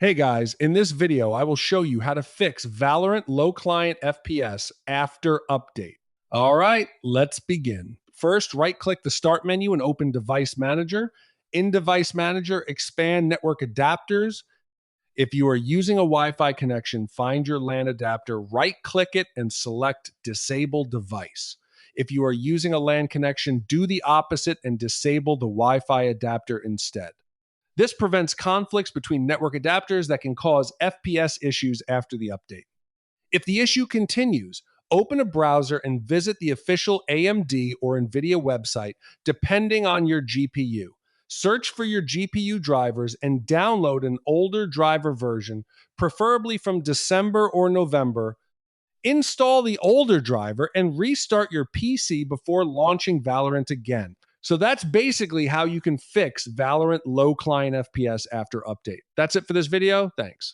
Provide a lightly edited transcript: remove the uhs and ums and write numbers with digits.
Hey guys, in this video, I will show you how to fix Valorant low client FPS after update. All right, let's begin. First, right click the Start menu and open Device Manager. In Device Manager, expand Network Adapters. If you are using a Wi Fi connection, find your LAN adapter, right click it, and select Disable Device. If you are using a LAN connection, do the opposite and disable the Wi Fi adapter instead. This prevents conflicts between network adapters that can cause FPS issues after the update. If the issue continues, open a browser and visit the official AMD or NVIDIA website, depending on your GPU. Search for your GPU drivers and download an older driver version, preferably from December or November. Install the older driver and restart your PC before launching Valorant again. So that's basically how you can fix Valorant low client FPS after update. That's it for this video. Thanks.